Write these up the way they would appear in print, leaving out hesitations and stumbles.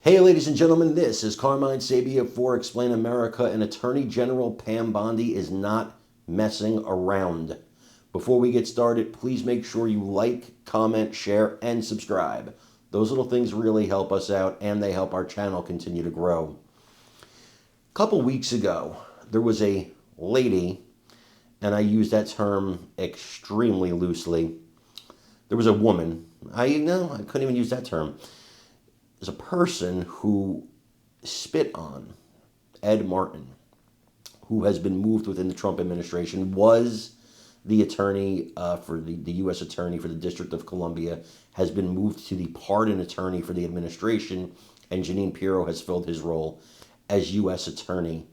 Hey, ladies and gentlemen, this is Carmine Sabia for Explain America, and Attorney General Pam Bondi is not messing around. Before we get started, please make sure you like, comment, share, and subscribe. Those little things really help us out, and they help our channel continue to grow. A couple weeks ago, there was a lady, and I use that term extremely loosely. There was a woman. I couldn't even use that term. There's a person who spit on Ed Martin, who has been moved within the Trump administration, was the attorney for the U.S. attorney for the District of Columbia, has been moved to the pardon attorney for the administration, and Jeanine Pirro has filled his role as U.S. attorney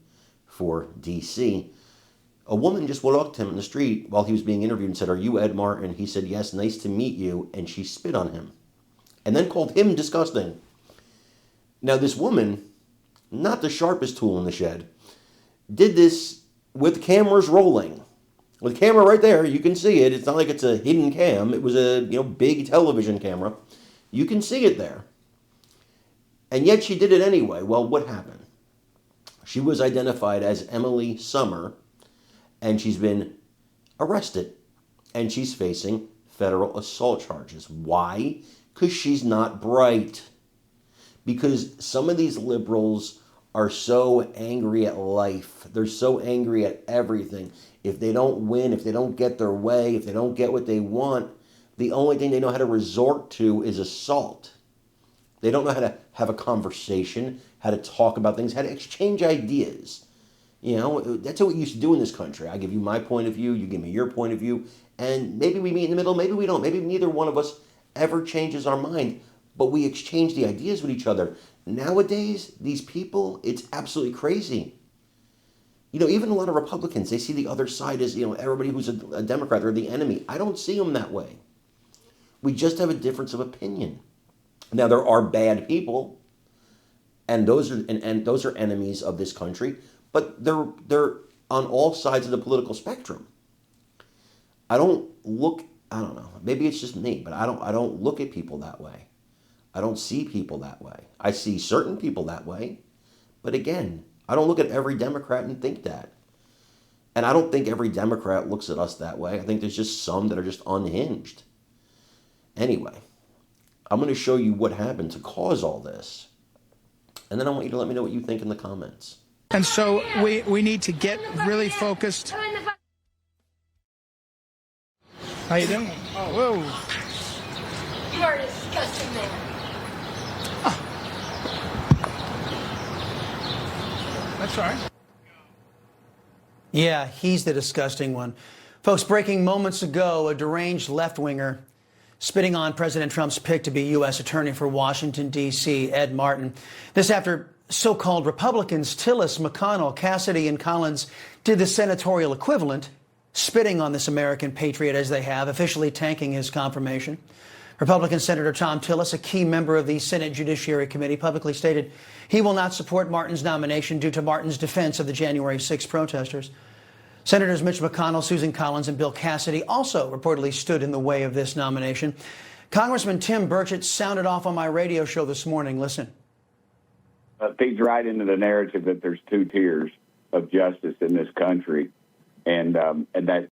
for D.C. A woman just walked up to him in the street while he was being interviewed and said, "Are you Ed Martin?" He said, "Yes, nice to meet you," and she spit on him and then called him disgusting. Now, this woman, not the sharpest tool in the shed, did this with cameras rolling. With the camera right there, you can see it. It's not like it's a hidden cam. It was a big television camera. You can see it there. And yet she did it anyway. Well, what happened? She was identified as Emily Summer, and she's been arrested. And she's facing federal assault charges. Why? Because she's not bright. Because some of these liberals are so angry at life. They're so angry at everything. If they don't win, if they don't get their way, if they don't get what they want, the only thing they know how to resort to is assault. They don't know how to have a conversation, how to talk about things, how to exchange ideas. That's what we used to do in this country. I give you my point of view, you give me your point of view, and maybe we meet in the middle, maybe we don't. Maybe neither one of us ever changes our mind. But we exchange the ideas with each other. Nowadays, these people, it's absolutely crazy. Even a lot of Republicans, they see the other side as, everybody who's a Democrat, they're the enemy. I don't see them that way. We just have a difference of opinion. Now, there are bad people, and those are enemies of this country, but they're on all sides of the political spectrum. I don't know, maybe it's just me, but I don't look at people that way. I don't see people that way. I see certain people that way. But again, I don't look at every Democrat and think that. And I don't think every Democrat looks at us that way. I think there's just some that are just unhinged. Anyway, I'm going to show you what happened to cause all this. And then I want you to let me know what you think in the comments. And so we need to get really focused. How you doing? Oh, whoa. You are a disgusting man. That's all right. Yeah, he's the disgusting one. Folks, breaking moments ago, a deranged left-winger spitting on President Trump's pick to be U.S. Attorney for Washington, D.C., Ed Martin. This after so-called Republicans Tillis, McConnell, Cassidy, and Collins did the senatorial equivalent, spitting on this American patriot as they have, officially tanking his confirmation. Republican Senator Tom Tillis, a key member of the Senate Judiciary Committee, publicly stated he will not support Martin's nomination due to Martin's defense of the January 6 protesters. Senators Mitch McConnell, Susan Collins, and Bill Cassidy also reportedly stood in the way of this nomination. Congressman Tim Burchett sounded off on my radio show this morning. Listen. Feeds right into the narrative that there's two tiers of justice in this country, and that